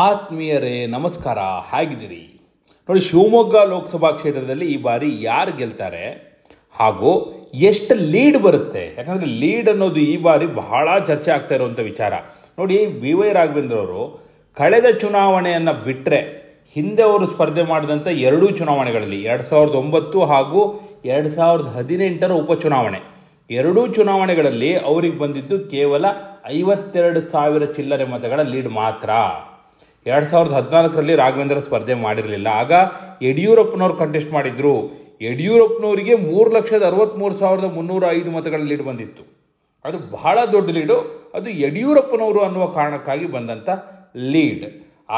ಆತ್ಮೀಯರೇ ನಮಸ್ಕಾರ, ಹೇಗಿದ್ದೀರಿ? ನೋಡಿ, ಶಿವಮೊಗ್ಗ ಲೋಕಸಭಾ ಕ್ಷೇತ್ರದಲ್ಲಿ ಈ ಬಾರಿ ಯಾರು ಗೆಲ್ತಾರೆ ಹಾಗೂ ಎಷ್ಟು ಲೀಡ್ ಬರುತ್ತೆ? ಯಾಕಂದರೆ ಲೀಡ್ ಅನ್ನೋದು ಈ ಬಾರಿ ಬಹಳ ಚರ್ಚೆ ಆಗ್ತಾ ಇರುವಂಥ ವಿಚಾರ. ನೋಡಿ, ಬಿ ವೈ ರಾಘವೇಂದ್ರ ಅವರು ಕಳೆದ ಚುನಾವಣೆಯನ್ನು ಬಿಟ್ಟರೆ ಹಿಂದೆ ಅವರು ಸ್ಪರ್ಧೆ ಮಾಡಿದಂಥ ಎರಡೂ ಚುನಾವಣೆಗಳಲ್ಲಿ 2009 ಹಾಗೂ 2018 ಉಪಚುನಾವಣೆ, ಎರಡೂ ಚುನಾವಣೆಗಳಲ್ಲಿ ಅವರಿಗೆ ಬಂದಿದ್ದು ಕೇವಲ 52,000 ಚಿಲ್ಲರೆ ಮತಗಳ ಲೀಡ್ ಮಾತ್ರ. 2014ರಲ್ಲಿ ರಾಘವೇಂದ್ರ ಸ್ಪರ್ಧೆ ಮಾಡಿರಲಿಲ್ಲ. ಆಗ ಯಡಿಯೂರಪ್ಪನವ್ರು ಕಂಟೆಸ್ಟ್ ಮಾಡಿದ್ರು. ಯಡಿಯೂರಪ್ಪನವರಿಗೆ 3,63,305 ಮತಗಳ ಲೀಡ್ ಬಂದಿತ್ತು. ಅದು ಬಹಳ ದೊಡ್ಡ ಲೀಡು. ಅದು ಯಡಿಯೂರಪ್ಪನವರು ಅನ್ನುವ ಕಾರಣಕ್ಕಾಗಿ ಬಂದಂಥ ಲೀಡ್.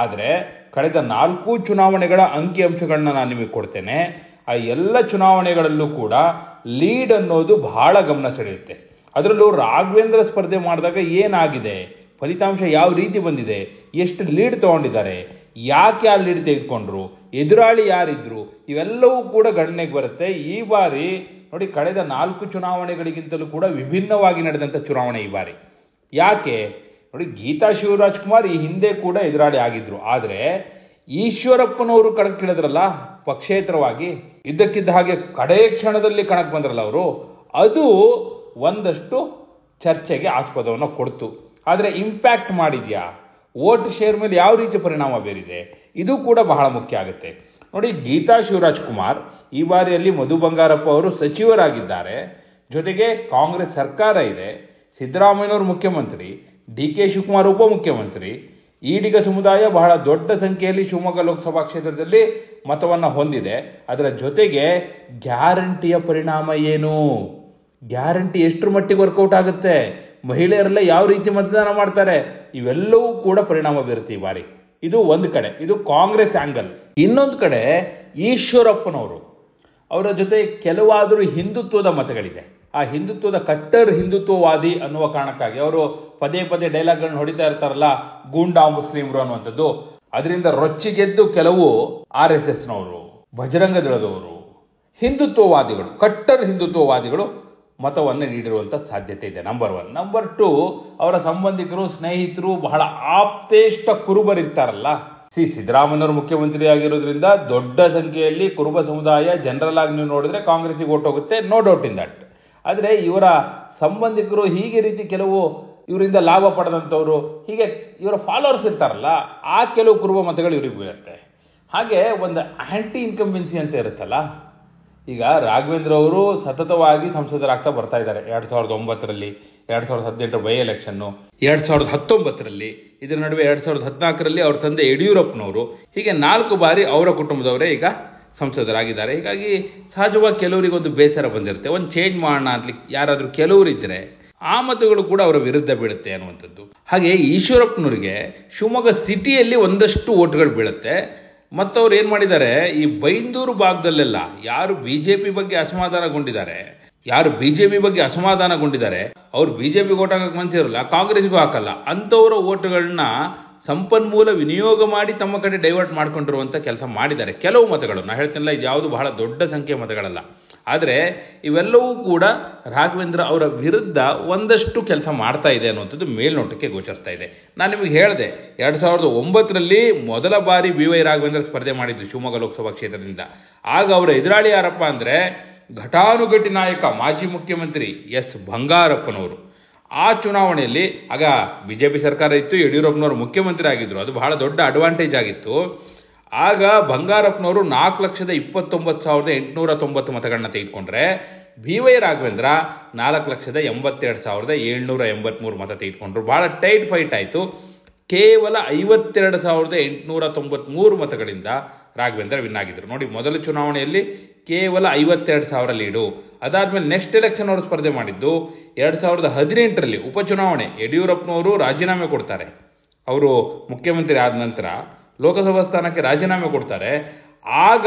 ಆದರೆ ಕಳೆದ 4 ಚುನಾವಣೆಗಳ ಅಂಕಿಅಂಶಗಳನ್ನ ನಾನು ನಿಮಗೆ ಕೊಡ್ತೇನೆ. ಆ ಎಲ್ಲ ಚುನಾವಣೆಗಳಲ್ಲೂ ಕೂಡ ಲೀಡ್ ಅನ್ನೋದು ಬಹಳ ಗಮನ ಸೆಳೆಯುತ್ತೆ. ಅದರಲ್ಲೂ ರಾಘವೇಂದ್ರ ಸ್ಪರ್ಧೆ ಮಾಡಿದಾಗ ಏನಾಗಿದೆ, ಫಲಿತಾಂಶ ಯಾವ ರೀತಿ ಬಂದಿದೆ, ಎಷ್ಟು ಲೀಡ್ ತಗೊಂಡಿದ್ದಾರೆ, ಯಾಕೆ ಆ ಲೀಡ್ ತೆಗೆದುಕೊಂಡ್ರು, ಎದುರಾಳಿ ಯಾರಿದ್ರು, ಇವೆಲ್ಲವೂ ಕೂಡ ಗಣನೆಗೆ ಬರುತ್ತೆ. ಈ ಬಾರಿ ನೋಡಿ, ಕಳೆದ 4 ಚುನಾವಣೆಗಳಿಗಿಂತಲೂ ಕೂಡ ವಿಭಿನ್ನವಾಗಿ ನಡೆದಂಥ ಚುನಾವಣೆ ಈ ಬಾರಿ. ಯಾಕೆ ನೋಡಿ, ಗೀತಾ ಶಿವರಾಜ್ಕುಮಾರ್ ಈ ಹಿಂದೆ ಕೂಡ ಎದುರಾಳಿ ಆಗಿದ್ರು. ಆದರೆ ಈಶ್ವರಪ್ಪನವರು ಕಣಕ್ಕಿಳಿದ್ರಲ್ಲ ಪಕ್ಷೇತರವಾಗಿ, ಇದ್ದಕ್ಕಿದ್ದ ಹಾಗೆ ಕಡೆ ಕ್ಷಣದಲ್ಲಿ ಕಣಕ್ಕೆ ಬಂದ್ರಲ್ಲ ಅವರು, ಅದು ಒಂದಷ್ಟು ಚರ್ಚೆಗೆ ಆಸ್ಪದವನ್ನು ಕೊಡ್ತು. ಆದರೆ ಇಂಪ್ಯಾಕ್ಟ್ ಮಾಡಿದ್ಯಾ, ವೋಟ್ ಶೇರ್ ಮೇಲೆ ಯಾವ ರೀತಿ ಪರಿಣಾಮ ಬೀರಿದೆ, ಇದು ಕೂಡ ಬಹಳ ಮುಖ್ಯ ಆಗುತ್ತೆ. ನೋಡಿ, ಗೀತಾ ಶಿವರಾಜ್ಕುಮಾರ್ ಈ ಬಾರಿಯಲ್ಲಿ ಮಧು ಬಂಗಾರಪ್ಪ ಅವರು ಸಚಿವರಾಗಿದ್ದಾರೆ. ಜೊತೆಗೆ ಕಾಂಗ್ರೆಸ್ ಸರ್ಕಾರ ಇದೆ, ಸಿದ್ದರಾಮಯ್ಯನವರು ಮುಖ್ಯಮಂತ್ರಿ, ಡಿ ಕೆ ಶಿವಕುಮಾರ್ ಉಪಮುಖ್ಯಮಂತ್ರಿ. ಈಡಿಗ ಸಮುದಾಯ ಬಹಳ ದೊಡ್ಡ ಸಂಖ್ಯೆಯಲ್ಲಿ ಶಿವಮೊಗ್ಗ ಲೋಕಸಭಾ ಕ್ಷೇತ್ರದಲ್ಲಿ ಮತವನ್ನು ಹೊಂದಿದೆ. ಅದರ ಜೊತೆಗೆ ಗ್ಯಾರಂಟಿಯ ಪರಿಣಾಮ ಏನು, ಗ್ಯಾರಂಟಿ ಎಷ್ಟರ ಮಟ್ಟಿಗೆ ವರ್ಕೌಟ್ ಆಗುತ್ತೆ, ಮಹಿಳೆಯರೆಲ್ಲ ಯಾವ ರೀತಿ ಮತದಾನ ಮಾಡ್ತಾರೆ, ಇವೆಲ್ಲವೂ ಕೂಡ ಪರಿಣಾಮ ಬೀರುತ್ತೆ ಈ ಬಾರಿ. ಇದು ಒಂದು ಕಡೆ, ಇದು ಕಾಂಗ್ರೆಸ್ ಆಂಗಲ್. ಇನ್ನೊಂದು ಕಡೆ ಈಶ್ವರಪ್ಪನವರು, ಅವರ ಜೊತೆ ಕೆಲವಾದರೂ ಹಿಂದುತ್ವದ ಮತಗಳಿದೆ. ಆ ಹಿಂದುತ್ವದ ಕಟ್ಟರ್ ಹಿಂದುತ್ವವಾದಿ ಅನ್ನುವ ಕಾರಣಕ್ಕಾಗಿ ಅವರು ಪದೇ ಪದೇ ಡೈಲಾಗ್ಗಳನ್ನ ಹೊಡಿತಾ ಇರ್ತಾರಲ್ಲ, ಗೂಂಡಾ ಮುಸ್ಲಿಮರು ಅನ್ನುವಂಥದ್ದು. ಅದರಿಂದ ರೊಚ್ಚಿಗೆದ್ದು ಕೆಲವು RSSನವರು, ಬಜರಂಗ ದಳದವರು, ಹಿಂದುತ್ವವಾದಿಗಳು, ಕಟ್ಟರ್ ಹಿಂದುತ್ವವಾದಿಗಳು ಮತವನ್ನು ನೀಡಿರುವಂಥ ಸಾಧ್ಯತೆ ಇದೆ. ನಂಬರ್ 1. ನಂಬರ್ 2, ಅವರ ಸಂಬಂಧಿಕರು, ಸ್ನೇಹಿತರು, ಬಹಳ ಆಪ್ತೇಷ್ಟ ಕುರುಬರಿರ್ತಾರಲ್ಲ. ಸಿದ್ದರಾಮಯ್ಯನವರು ಮುಖ್ಯಮಂತ್ರಿ ಆಗಿರೋದ್ರಿಂದ ದೊಡ್ಡ ಸಂಖ್ಯೆಯಲ್ಲಿ ಕುರುಬ ಸಮುದಾಯ ಜನರಲ್ ಆಗಿ ನೀವು ನೋಡಿದ್ರೆ ಕಾಂಗ್ರೆಸ್ಸಿಗೆ ಓಟ್ ಹೋಗುತ್ತೆ, ನೋ ಡೌಟ್ ಇನ್ ದಟ್. ಆದರೆ ಇವರ ಸಂಬಂಧಿಕರು ಹೀಗೆ ರೀತಿ ಕೆಲವು ಇವರಿಂದ ಲಾಭ ಪಡೆದಂಥವ್ರು, ಹೀಗೆ ಇವರ ಫಾಲೋವರ್ಸ್ ಇರ್ತಾರಲ್ಲ, ಆ ಕೆಲವು ಕುರುಬ ಮತಗಳು ಇವ್ರಿಗೆ ಬೀಳುತ್ತೆ. ಹಾಗೆ ಒಂದು ಆಂಟಿ ಇನ್ಕಂಬೆನ್ಸಿ ಅಂತ ಇರುತ್ತಲ್ಲ. ಈಗ ರಾಘವೇಂದ್ರ ಅವರು ಸತತವಾಗಿ ಸಂಸದರಾಗ್ತಾ ಬರ್ತಾ ಇದ್ದಾರೆ. 2009ರಲ್ಲಿ, 2018 ಬೈ ಎಲೆಕ್ಷನ್ನು, 2019ರಲ್ಲಿ, ಇದರ ನಡುವೆ 2014ರಲ್ಲಿ ಅವ್ರ ತಂದೆ ಯಡಿಯೂರಪ್ಪನವರು, ಹೀಗೆ 4 ಬಾರಿ ಅವರ ಕುಟುಂಬದವರೇ ಈಗ ಸಂಸದರಾಗಿದ್ದಾರೆ. ಹೀಗಾಗಿ ಸಹಜವಾಗಿ ಕೆಲವರಿಗೆ ಒಂದು ಬೇಸರ ಬಂದಿರುತ್ತೆ, ಒಂದು ಚೇಂಜ್ ಮಾಡೋಣ ಅಂತ ಯಾರಾದರೂ ಕೆಲವರು ಇದ್ದರೆ ಆ ಮತಗಳು ಕೂಡ ಅವರ ವಿರುದ್ಧ ಬೀಳುತ್ತೆ ಅನ್ನುವಂಥದ್ದು. ಹಾಗೆ ಈಶ್ವರಪ್ಪನವರಿಗೆ ಶಿವಮೊಗ್ಗ ಸಿಟಿಯಲ್ಲಿ ಒಂದಷ್ಟು ಓಟ್ಗಳು ಬೀಳುತ್ತೆ. ಮತ್ತು ಅವ್ರು ಏನು ಮಾಡಿದ್ದಾರೆ, ಈ ಬೈಂದೂರು ಭಾಗದಲ್ಲೆಲ್ಲ ಯಾರು BJP ಬಗ್ಗೆ ಅಸಮಾಧಾನಗೊಂಡಿದ್ದಾರೆ, ಅವ್ರು BJP ಓಟ್ ಹಾಕಕ್ಕೆ ಮನಸ್ಸಿರಲ್ಲ, ಕಾಂಗ್ರೆಸ್ಗೂ ಹಾಕಲ್ಲ, ಅಂಥವರ ಓಟ್ಗಳನ್ನ ಸಂಪನ್ಮೂಲ ವಿನಿಯೋಗ ಮಾಡಿ ತಮ್ಮ ಕಡೆ ಡೈವರ್ಟ್ ಮಾಡ್ಕೊಂಡಿರುವಂಥ ಕೆಲಸ ಮಾಡಿದ್ದಾರೆ. ಕೆಲವು ಮತಗಳು, ನಾನು ಹೇಳ್ತೀನಲ್ಲ, ಇದು ಯಾವುದು ಬಹಳ ದೊಡ್ಡ ಸಂಖ್ಯೆಯ ಮತಗಳಲ್ಲ. ಆದರೆ ಇವೆಲ್ಲವೂ ಕೂಡ ರಾಘವೇಂದ್ರ ಅವರ ವಿರುದ್ಧ ಒಂದಷ್ಟು ಕೆಲಸ ಮಾಡ್ತಾ ಇದೆ ಅನ್ನುವಂಥದ್ದು ಮೇಲ್ನೋಟಕ್ಕೆ ಗೋಚರಿಸ್ತಾ ಇದೆ. ನಾನು ನಿಮಗೆ ಹೇಳಿದೆ, 2009ರಲ್ಲಿ ಮೊದಲ ಬಾರಿ ಬಿ ವೈ ರಾಘವೇಂದ್ರ ಸ್ಪರ್ಧೆ ಮಾಡಿದ್ದು ಶಿವಮೊಗ್ಗ ಲೋಕಸಭಾ ಕ್ಷೇತ್ರದಿಂದ. ಆಗ ಅವರ ಎದುರಾಳಿ ಯಾರಪ್ಪ ಅಂದರೆ ಘಟಾನುಘಟಿ ನಾಯಕ ಮಾಜಿ ಮುಖ್ಯಮಂತ್ರಿ ಎಸ್ ಬಂಗಾರಪ್ಪನವರು. ಆ ಚುನಾವಣೆಯಲ್ಲಿ ಆಗ BJP ಸರ್ಕಾರ ಇತ್ತು, ಯಡಿಯೂರಪ್ಪನವರು ಮುಖ್ಯಮಂತ್ರಿ ಆಗಿದ್ರು. ಅದು ಬಹಳ ದೊಡ್ಡ ಅಡ್ವಾಂಟೇಜ್ ಆಗಿತ್ತು. ಆಗ ಬಂಗಾರಪ್ಪನವರು 4,29,890 ಮತಗಳನ್ನ ತೆಗೆದುಕೊಂಡ್ರೆ ಬಿ ವೈ ರಾಘವೇಂದ್ರ 4,82,783 ಮತ ತೆಗೆದುಕೊಂಡ್ರು. ಬಹಳ ಟೈಟ್ ಫೈಟ್ ಆಯಿತು. ಕೇವಲ 52,893 ಮತಗಳಿಂದ ರಾಘವೇಂದ್ರ ವಿನ್ ಆಗಿದ್ರು. ನೋಡಿ, ಮೊದಲ ಚುನಾವಣೆಯಲ್ಲಿ ಕೇವಲ 52,000 ಲೀಡು. ಅದಾದ್ಮೇಲೆ ನೆಕ್ಸ್ಟ್ ಎಲೆಕ್ಷನ್ ಅವರು ಸ್ಪರ್ಧೆ ಮಾಡಿದ್ದು 2018ರಲ್ಲಿ ಉಪಚುನಾವಣೆ. ಯಡಿಯೂರಪ್ಪನವರು ರಾಜೀನಾಮೆ ಕೊಡ್ತಾರೆ. ಅವರು ಮುಖ್ಯಮಂತ್ರಿ ಆದ ನಂತರ ಲೋಕಸಭಾ ಸ್ಥಾನಕ್ಕೆ ರಾಜೀನಾಮೆ ಕೊಡ್ತಾರೆ. ಆಗ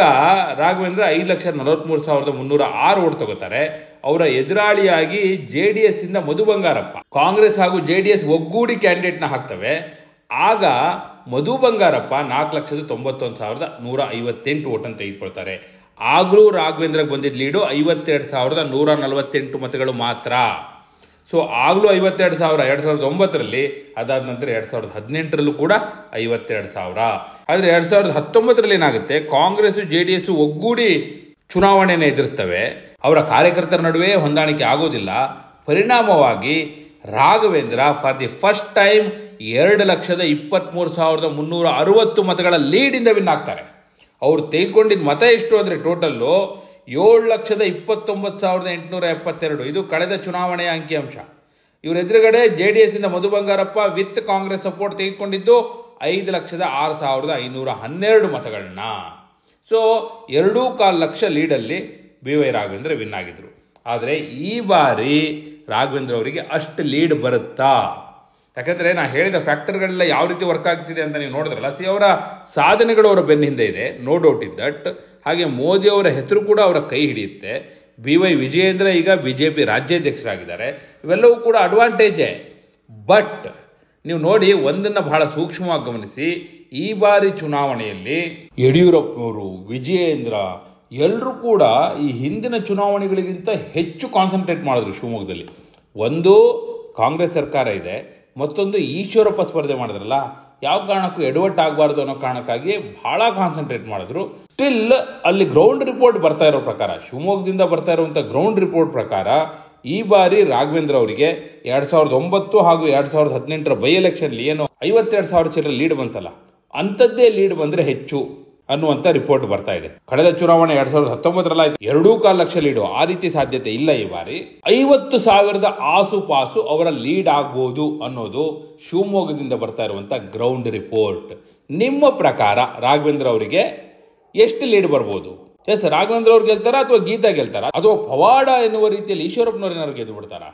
ರಾಘವೇಂದ್ರ 5,43,306 ಓಟ್ ತಗೋತಾರೆ. ಅವರ ಎದುರಾಳಿಯಾಗಿ JDS ಇಂದ ಮಧು ಬಂಗಾರಪ್ಪ, ಕಾಂಗ್ರೆಸ್ ಹಾಗೂ JDS ಒಗ್ಗೂಡಿ ಕ್ಯಾಂಡಿಡೇಟ್ನ ಹಾಕ್ತವೆ. ಆಗ ಮಧು ಬಂಗಾರಪ್ಪ 4,91,158 ಓಟನ್ನು ತೆಗೆದುಕೊಳ್ತಾರೆ. ಆಗಲೂ ರಾಘವೇಂದ್ರಗೆ ಬಂದಿದ್ದ ಲೀಡು 52,148 ಮತಗಳು ಮಾತ್ರ. ಸೊ ಆಗಲೂ 52,000 2009ರಲ್ಲಿ, ಅದಾದ ನಂತರ 2018ರಲ್ಲೂ ಕೂಡ 52,000. ಆದರೆ 2019ರಲ್ಲಿ ಏನಾಗುತ್ತೆ, ಕಾಂಗ್ರೆಸ್ JDS ಒಗ್ಗೂಡಿ ಚುನಾವಣೆಯನ್ನು ಎದುರಿಸ್ತವೆ. ಅವರ ಕಾರ್ಯಕರ್ತರ ನಡುವೆ ಹೊಂದಾಣಿಕೆ ಆಗೋದಿಲ್ಲ. ಪರಿಣಾಮವಾಗಿ Raghavendra for the first time 2,23,360 ಮತಗಳ ಲೀಡಿಂದ ವಿನ್ ಆಗ್ತಾರೆ. ಅವ್ರು ತೆಗೆದುಕೊಂಡಿದ್ದ ಮತ ಎಷ್ಟು ಅಂದರೆ ಟೋಟಲ್ಲು 7,29,872. ಇದು ಕಳೆದ ಚುನಾವಣೆಯ ಅಂಕಿಅಂಶ. ಇವ್ರ ಎದುರುಗಡೆ JDS ಇಂದ ಮಧು ಬಂಗಾರಪ್ಪ ವಿತ್ ಕಾಂಗ್ರೆಸ್ ಸಪೋರ್ಟ್ ತೆಗೆದುಕೊಂಡಿದ್ದು 5,06,512 ಮತಗಳನ್ನ. ಸೊ 2.25 ಲಕ್ಷ ಲೀಡಲ್ಲಿ BY ರಾಘವೇಂದ್ರ ವಿನ್ ಆಗಿದ್ರು. ಆದರೆ ಈ ಬಾರಿ ರಾಘವೇಂದ್ರ ಅವರಿಗೆ ಅಷ್ಟು ಲೀಡ್ ಬರುತ್ತಾ? ಯಾಕಂದ್ರೆ ನಾ ಹೇಳಿದ ಫ್ಯಾಕ್ಟರ್ಗಳೆಲ್ಲ ಯಾವ ರೀತಿ ವರ್ಕ್ ಆಗ್ತಿದೆ ಅಂತ ನೀವು ನೋಡಿದ್ರಲ್ಲ. ಅವರ ಸಾಧನೆಗಳು ಅವರ ಬೆನ್ನ ಹಿಂದೆ ಇದೆ, ನೋ ಡೌಟ್ ಇನ್ ದಟ್. ಹಾಗೆ ಮೋದಿ ಅವರ ಹೆಸರು ಕೂಡ ಅವರ ಕೈ ಹಿಡಿಯುತ್ತೆ. BY ವಿಜಯೇಂದ್ರ ಈಗ BJP ರಾಜ್ಯಾಧ್ಯಕ್ಷರಾಗಿದ್ದಾರೆ. ಇವೆಲ್ಲವೂ ಕೂಡ ಅಡ್ವಾಂಟೇಜೇ. ಬಟ್ ನೀವು ನೋಡಿ, ಒಂದನ್ನು ಬಹಳ ಸೂಕ್ಷ್ಮವಾಗಿ ಗಮನಿಸಿ. ಈ ಬಾರಿ ಚುನಾವಣೆಯಲ್ಲಿ ಯಡಿಯೂರಪ್ಪನವರು, ವಿಜಯೇಂದ್ರ ಎಲ್ಲರೂ ಕೂಡ ಈ ಹಿಂದಿನ ಚುನಾವಣೆಗಳಿಗಿಂತ ಹೆಚ್ಚು ಕಾನ್ಸಂಟ್ರೇಟ್ ಮಾಡಿದ್ರು ಶಿವಮೊಗ್ಗದಲ್ಲಿ. ಒಂದು ಕಾಂಗ್ರೆಸ್ ಸರ್ಕಾರ ಇದೆ, ಮತ್ತೊಂದು ಈಶ್ವರಪ್ಪ ಸ್ಪರ್ಧೆ ಮಾಡಿದ್ರಲ್ಲ, ಯಾವ ಕಾರಣಕ್ಕೂ ಎಡವಟ್ಟು ಆಗಬಾರ್ದು ಅನ್ನೋ ಕಾರಣಕ್ಕಾಗಿ ಬಹಳ ಕಾನ್ಸಂಟ್ರೇಟ್ ಮಾಡಿದ್ರು. ಸ್ಟಿಲ್ ಅಲ್ಲಿ ಗ್ರೌಂಡ್ ರಿಪೋರ್ಟ್ ಬರ್ತಾ ಇರೋ ಪ್ರಕಾರ, ಶಿವಮೊಗ್ಗದಿಂದ ಬರ್ತಾ ಇರುವಂಥ ಗ್ರೌಂಡ್ ರಿಪೋರ್ಟ್ ಪ್ರಕಾರ ಈ ಬಾರಿ ರಾಘವೇಂದ್ರ ಅವರಿಗೆ 2009 ಹಾಗೂ 2018ರ ಬೈ ಎಲೆಕ್ಷನ್ಲಿ ಏನು 52,000 ಚಿಲ್ಲರೆ ಲೀಡ್ ಬಂತಲ್ಲ, ಅಂಥದ್ದೇ ಲೀಡ್ ಬಂದರೆ ಹೆಚ್ಚು ಅನ್ನುವಂಥ ರಿಪೋರ್ಟ್ ಬರ್ತಾ ಇದೆ. ಕಳೆದ ಚುನಾವಣೆ 2019ರಲ್ಲಿ 2.25 ಲಕ್ಷ ಲೀಡು, ಆ ರೀತಿ ಸಾಧ್ಯತೆ ಇಲ್ಲ. ಈ ಬಾರಿ 50,000 ಆಸುಪಾಸು ಅವರ ಲೀಡ್ ಆಗ್ಬೋದು ಅನ್ನೋದು ಶಿವಮೊಗ್ಗದಿಂದ ಬರ್ತಾ ಇರುವಂಥ ಗ್ರೌಂಡ್ ರಿಪೋರ್ಟ್. ನಿಮ್ಮ ಪ್ರಕಾರ ರಾಘವೇಂದ್ರ ಅವರಿಗೆ ಎಷ್ಟು ಲೀಡ್ ಬರ್ಬೋದು? ಎಸ್, ರಾಘವೇಂದ್ರ ಅವ್ರು ಗೆಲ್ತಾರಾ ಅಥವಾ ಗೀತಾ ಗೆಲ್ತಾರಾ ಅಥವಾ ಪವಾಡ ಎನ್ನುವ ರೀತಿಯಲ್ಲಿ ಈಶ್ವರಪ್ಪನವ್ರು ಏನಾದ್ರು ಗೆದ್ದು ಬಿಡ್ತಾರಾ?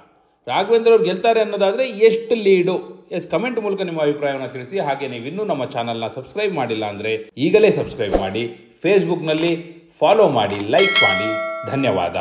ರಾಘವೇಂದ್ರ ಅವ್ರು ಗೆಲ್ತಾರೆ ಅನ್ನೋದಾದ್ರೆ ಎಷ್ಟು ಲೀಡು? ಎಸ್, ಕಮೆಂಟ್ ಮೂಲಕ ನಿಮ್ಮ ಅಭಿಪ್ರಾಯವನ್ನು ತಿಳಿಸಿ. ಹಾಗೆ ನೀವು ಇನ್ನೂ ನಮ್ಮ ಚಾನಲ್ನ ಸಬ್ಸ್ಕ್ರೈಬ್ ಮಾಡಿಲ್ಲ ಅಂದರೆ ಈಗಲೇ ಸಬ್ಸ್ಕ್ರೈಬ್ ಮಾಡಿ, ಫೇಸ್ಬುಕ್ನಲ್ಲಿ ಫಾಲೋ ಮಾಡಿ, ಲೈಕ್ ಮಾಡಿ. ಧನ್ಯವಾದ.